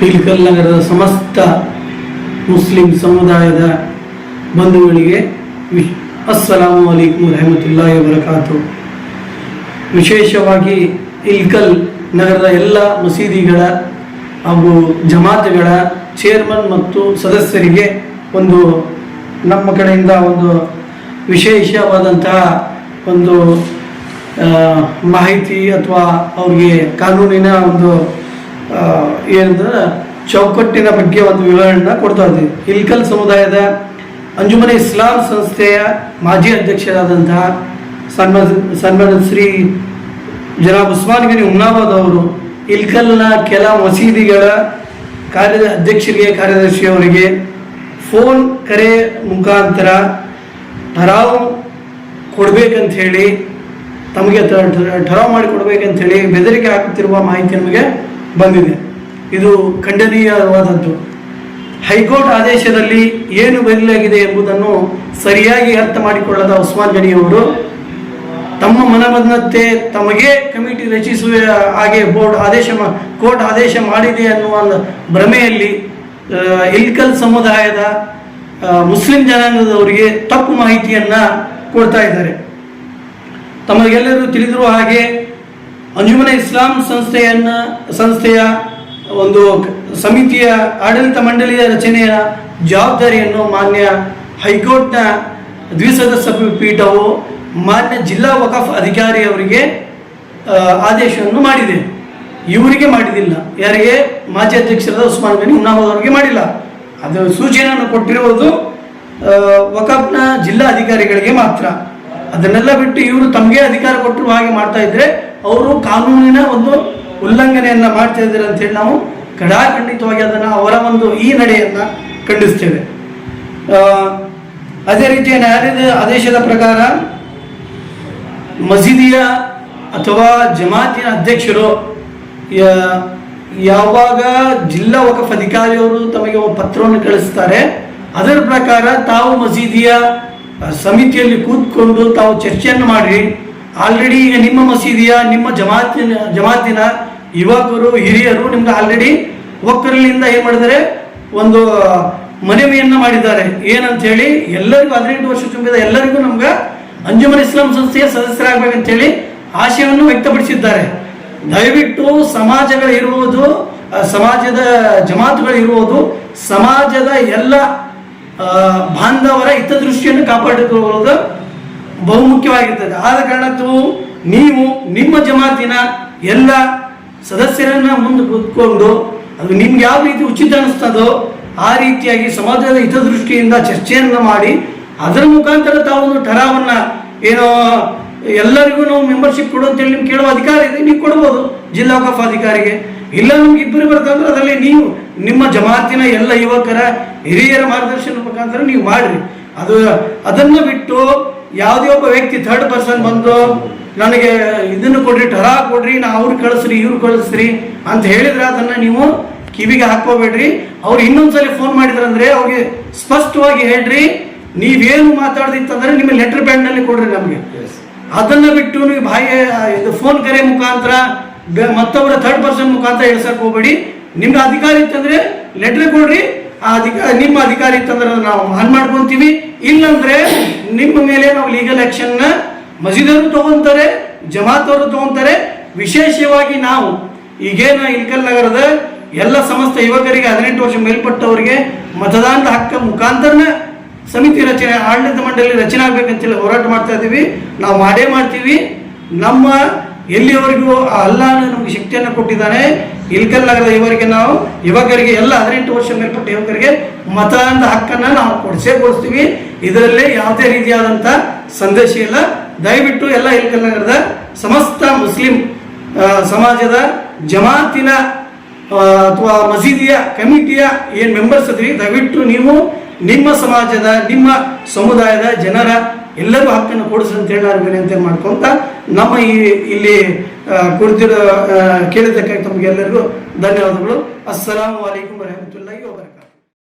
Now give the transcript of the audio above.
ಇಲ್ಕಲ್ ನಗರದ ಸಮಸ್ತ ಮುಸ್ಲಿಂ ಸಮುದಾಯದ ಬಂಧುಗಳಿಗೆ ಅಸ್ಸಲಾಮು ಅಲೈಕುಂ ರಹಮತುಲ್ಲಾಹಿ ವಬರಕಾತು. ವಿಶೇಷವಾಗಿ ಇಲ್ಕಲ್ ನಗರದ ಎಲ್ಲ ಮಸೀದಿಗಳ ಹಾಗೂ ಜಮಾತ್ಗಳ ಚೇರ್ಮನ್ ಮತ್ತು ಸದಸ್ಯರಿಗೆ ಒಂದು ನಮ್ಮ ಕಡೆಯಿಂದ ಒಂದು ವಿಶೇಷವಾದಂತಹ ಒಂದು ಮಾಹಿತಿ ಅಥವಾ ಅವ್ರಿಗೆ ಕಾನೂನಿನ ಒಂದು ಏನಂದ್ರೆ ಚೌಕಟ್ಟಿನ ಬಗ್ಗೆ ಒಂದು ವಿವರಣೆ ಕೊಡ್ತಾ ಇದ್ದೀವಿ. ಇಲ್ಕಲ್ ಸಮುದಾಯದ ಅಂಜುಮನೆ ಇಸ್ಲಾಂ ಸಂಸ್ಥೆಯ ಮಾಜಿ ಅಧ್ಯಕ್ಷರಾದಂತಹ ಸನ್ಮಾನ್ಯ ಶ್ರೀ ಜನಾಬ್ ಉಸ್ಮಾನ್ ಗನಿ ಉಮ್ನಾಬಾದ್ ಅವರು ಇಲ್ಕಲ್ನ ಕೆಲ ಮಸೀದಿಗಳ ಅಧ್ಯಕ್ಷರಿಗೆ ಕಾರ್ಯದರ್ಶಿಯವರಿಗೆ ಫೋನ್ ಕರೆ ಮುಖಾಂತರ ಠರಾವು ಕೊಡಬೇಕಂತ ಹೇಳಿ ತಮಗೆ ಠರಾವು ಮಾಡಿ ಕೊಡಬೇಕಂತ ಹೇಳಿ ಬೆದರಿಕೆ ಹಾಕುತ್ತಿರುವ ಮಾಹಿತಿ ನಮಗೆ ಬಂದಿದೆ. ಇದು ಖಂಡನೀಯವಾದದ್ದು. ಹೈಕೋರ್ಟ್ ಆದೇಶದಲ್ಲಿ ಏನು ಬದಲಾಗಿದೆ ಎಂಬುದನ್ನು ಸರಿಯಾಗಿ ಅರ್ಥ ಮಾಡಿಕೊಳ್ಳದ ಉಸ್ಮಾನ್ ಗನಿಯವರು ತಮ್ಮ ಮನಬಂದಂತೆ ತಮಗೆ ಕಮಿಟಿ ರಚಿಸುವ ಹಾಗೆ ಕೋರ್ಟ್ ಆದೇಶ ಮಾಡಿದೆ ಅನ್ನುವ ಭ್ರಮೆಯಲ್ಲಿ ಇಲ್ಕಲ್ ಸಮುದಾಯದ ಮುಸ್ಲಿಂ ಜನಾಂಗದವರಿಗೆ ತಪ್ಪು ಮಾಹಿತಿಯನ್ನು ಕೊಡ್ತಾ ಇದ್ದಾರೆ. ತಮಗೆಲ್ಲರೂ ತಿಳಿದಿರುವ ಹಾಗೆ ಅಂಜುಮನೆ ಇಸ್ಲಾಂ ಸಂಸ್ಥೆಯ ಒಂದು ಸಮಿತಿಯ ಆಡಳಿತ ಮಂಡಳಿಯ ರಚನೆಯ ಜವಾಬ್ದಾರಿಯನ್ನು ಮಾನ್ಯ ಹೈಕೋರ್ಟ್ನ ದ್ವಿಸದಸ್ಯ ಪೀಠವು ಮಾನ್ಯ ಜಿಲ್ಲಾ ವಕಫ್ ಅಧಿಕಾರಿಯವರಿಗೆ ಆದೇಶವನ್ನು ಮಾಡಿದೆ. ಇವರಿಗೆ ಮಾಡಿದಿಲ್ಲ. ಯಾರಿಗೆ? ಮಾಜಿ ಅಧ್ಯಕ್ಷರಾದ ಉಸ್ಮಾನ್ ಗನಿ ಉಮ್ನಾಬಾದ್ ಅವರಿಗೆ ಮಾಡಿಲ್ಲ. ಅದು ಸೂಚನೆಯನ್ನು ಕೊಟ್ಟಿರುವುದು ವಕಫ್ನ ಜಿಲ್ಲಾ ಅಧಿಕಾರಿಗಳಿಗೆ ಮಾತ್ರ. ಅದನ್ನೆಲ್ಲ ಬಿಟ್ಟು ಇವರು ತಮಗೆ ಅಧಿಕಾರ ಕೊಟ್ಟರು ಹಾಗೆ ಮಾಡ್ತಾ ಇದ್ರೆ ಅವರು ಕಾನೂನಿನ ಒಂದು ಉಲ್ಲಂಘನೆಯನ್ನು ಮಾಡ್ತಾ ಇದ್ದಾರೆ ಅಂತೇಳಿ ನಾವು ಖಂಡಿತವಾಗಿ ಅದನ್ನು ಅವರ ಒಂದು ಈ ನಡೆಯನ್ನು ಖಂಡಿಸ್ತೇವೆ. ಅದೇ ರೀತಿಯ ನ್ಯಾಯಾಲಯದ ಆದೇಶದ ಪ್ರಕಾರ ಮಸೀದಿಯ ಅಥವಾ ಜಮಾತಿನ ಅಧ್ಯಕ್ಷರು ಯಾವಾಗ ಜಿಲ್ಲಾ ವಕಫ್ ಅಧಿಕಾರಿಯವರು ತಮಗೆ ಒಂದು ಪತ್ರವನ್ನು ಕಳಿಸ್ತಾರೆ, ಅದರ ಪ್ರಕಾರ ತಾವು ಮಸೀದಿಯ ಸಮಿತಿಯಲ್ಲಿ ಕೂತ್ಕೊಂಡು ತಾವು ಚರ್ಚೆಯನ್ನು ಮಾಡಿ ಆಲ್ರೆಡಿ ಈಗ ನಿಮ್ಮ ಮಸೀದಿಯ ನಿಮ್ಮ ಜಮಾತಿನ ಯುವಕರು ಹಿರಿಯರು ನಿಮ್ಗೆ ಆಲ್ರೆಡಿ ಒಕ್ಕರಲಿಂದ ಏನು ಮಾಡಿದ್ದಾರೆ, ಒಂದು ಮನವಿಯನ್ನು ಮಾಡಿದ್ದಾರೆ. ಏನಂತ ಹೇಳಿ ಎಲ್ಲರಿಗೂ 18 ವರ್ಷ ತುಂಬಿದ ಎಲ್ಲರಿಗೂ ನಮ್ಗೆ ಅಂಜುಮನ್ ಇಸ್ಲಾಂ ಸಂಸ್ಥೆಯ ಸದಸ್ಯರಾಗಬೇಕಂತೇಳಿ ಆಶಯವನ್ನು ವ್ಯಕ್ತಪಡಿಸಿದ್ದಾರೆ. ದಯವಿಟ್ಟು ಸಮಾಜಗಳಿರುವುದು, ಸಮಾಜದ ಜಮಾತುಗಳಿರುವುದು ಸಮಾಜದ ಎಲ್ಲ ಬಾಂಧವರ ಹಿತದೃಷ್ಟಿಯನ್ನು ಕಾಪಾಡಿಕೊಳ್ಳುವುದು ಬಹುಮುಖ್ಯವಾಗಿರ್ತದೆ. ಆದ ಕಾರಣಕ್ಕೂ ನೀವು ನಿಮ್ಮ ಜಮಾತಿನ ಎಲ್ಲ ಸದಸ್ಯರನ್ನ ಮುಂದೆ ಕೂತ್ಕೊಂಡು ಅದು ನಿಮ್ಗೆ ಯಾವ ರೀತಿ ಉಚಿತ ಅನಿಸ್ತದೋ ಆ ರೀತಿಯಾಗಿ ಸಮಾಜದ ಹಿತದೃಷ್ಟಿಯಿಂದ ಚರ್ಚೆಯನ್ನು ಮಾಡಿ ಅದರ ಮುಖಾಂತರ ತಾವು ಒಂದು ಠರಾವನ್ನು ಏನೋ ಎಲ್ಲರಿಗೂ ನಾವು ಮೆಂಬರ್ಶಿಪ್ ಕೊಡು ಅಂತೇಳಿ ನಿಮ್ಗೆ ಕೇಳುವ ಅಧಿಕಾರ ಇದೆ, ನೀವು ಕೊಡ್ಬೋದು ಜಿಲ್ಲಾ ವಕಫ್ ಅಧಿಕಾರಿಗೆ. ಇಲ್ಲ ನಮ್ಗೆ ಇಬ್ಬರು ಬರ್ತಂದ್ರೆ ಅದರಲ್ಲಿ ನೀವು ನಿಮ್ಮ ಜಮಾತಿನ ಎಲ್ಲ ಯುವಕರ ಹಿರಿಯರ ಮಾರ್ಗದರ್ಶನ ಮುಖಾಂತರ ನೀವು ಮಾಡಿರಿ. ಅದನ್ನು ಬಿಟ್ಟು ಯಾವುದೇ ಒಬ್ಬ ವ್ಯಕ್ತಿ ಥರ್ಡ್ ಪರ್ಸನ್ ಬಂದು ನನಗೆ ಇದನ್ನು ಕೊಡ್ರಿ, ಠರಾ ಕೊಡ್ರಿ, ನಾ ಅವ್ರು ಕಳಿಸ್ರಿ ಇವ್ರು ಕಳಿಸ್ರಿ ಅಂತ ಹೇಳಿದ್ರೆ ಅದನ್ನು ನೀವು ಕಿವಿಗೆ ಹಾಕೋಬೇಡ್ರಿ. ಅವ್ರು ಇನ್ನೊಂದ್ಸಲಿ ಫೋನ್ ಮಾಡಿದ್ರಂದ್ರೆ ಅವ್ರಿಗೆ ಸ್ಪಷ್ಟವಾಗಿ ಹೇಳ್ರಿ, ನೀವೇನು ಮಾತಾಡ್ದಿತ್ತಂದ್ರೆ ನಿಮ್ಮ ಲೆಟರ್ ಪ್ಯಾಡ್ನಲ್ಲಿ ಕೊಡ್ರಿ ನಮಗೆ. ಅದನ್ನು ಬಿಟ್ಟು ನೀವು ಇದು ಫೋನ್ ಕರೆ ಮುಖಾಂತರ ಮತ್ತೊಬ್ಬರ ಥರ್ಡ್ ಪರ್ಸನ್ ಮುಖಾಂತರ ಹೇಳ್ಸಕ್ಕೆ ಹೋಗ್ಬೇಡಿ. ನಿಮ್ಗೆ ಅಧಿಕಾರ ಇತ್ತಂದ್ರೆ ಲೆಟರ್ ಕೊಡ್ರಿ, ನಿಮ್ಮ ಅಧಿಕಾರ ಇತ್ತಂದ್ರೆ ನಾವು ಆನ್ ಮಾಡ್ಕೊಂತೀವಿ. ಇಲ್ಲಂದ್ರೆ ನಿಮ್ಮ ಮೇಲೆ ನಾವು ಲೀಗಲ್ ಆಕ್ಷನ್ನ ಮಸೀದವರು ತಗೊಂತಾರೆ, ಜಮಾತವರು ತಗೊಂತಾರೆ. ವಿಶೇಷವಾಗಿ ನಾವು ಈಗೇನು ಇಲ್ಕಲ್ ನಗರದ ಎಲ್ಲ ಸಮಸ್ತ ಯುವಕರಿಗೆ 18 ವರ್ಷ ಮೇಲ್ಪಟ್ಟವರಿಗೆ ಮತದಾನದ ಹಕ್ಕ ಮುಖಾಂತರನ ಸಮಿತಿ ರಚನೆ, ಆಡಳಿತ ಮಂಡಳಿ ರಚನೆ ಆಗ್ಬೇಕಂತೇಳಿ ಹೋರಾಟ ಮಾಡ್ತಾ ಇದ್ದೀವಿ. ನಾವು ಮಾಡೇ ಮಾಡ್ತೀವಿ. ನಮ್ಮ ಎಲ್ಲಿವರೆಗೂ ಅಲ್ಲಾಹ್ ನಮಗೆ ಶಕ್ತಿಯನ್ನು ಕೊಟ್ಟಿದ್ದಾನೆ, ಇಲ್ಕಲ್ ನಗರದ ಯುವಕರಿಗೆ ಎಲ್ಲ 18 ವರ್ಷ ಮೇಲ್ಪಟ್ಟ ಯುವಕರಿಗೆ ಮತದಾನದ ಹಕ್ಕನ್ನು ನಾವು ಕೊಡಿಸ್ತೀವಿ. ಇದರಲ್ಲಿ ಯಾವುದೇ ರೀತಿಯಾದಂಥ ಸಂದೇಶ ಇಲ್ಲ. ದಯವಿಟ್ಟು ಎಲ್ಲ ಇಲ್ಕಲ್ ನಗರದ ಸಮಸ್ತ ಮುಸ್ಲಿಂ ಸಮಾಜದ ಜಮಾತಿನ ಅಥವಾ ಮಸೀದಿಯ ಕಮಿಟಿಯ ಏನು ಮೆಂಬರ್ಸ್ ಅದ್ರಿ, ದಯವಿಟ್ಟು ನೀವು ನಿಮ್ಮ ಸಮಾಜದ ನಿಮ್ಮ ಸಮುದಾಯದ ಜನರ ಎಲ್ಲರೂ ಹಕ್ಕನ್ನು ಕೊಡಿಸಿ ಅಂತೇಳಿ ನಾನು ವಿನಂತಿ ಮಾಡ್ಕೊಂತ ನಮ್ಮ ಇಲ್ಲಿ ಕುಳಿತಿರೋ ಕೇಳಿದ್ದಕ್ಕಾಗಿ ತಮಗೆಲ್ಲರಿಗೂ ಧನ್ಯವಾದಗಳು. ಅಸ್ಸಲಾಮು ಅಲೈಕುಂ ವರಹಮತುಲ್ಲಾಹಿ.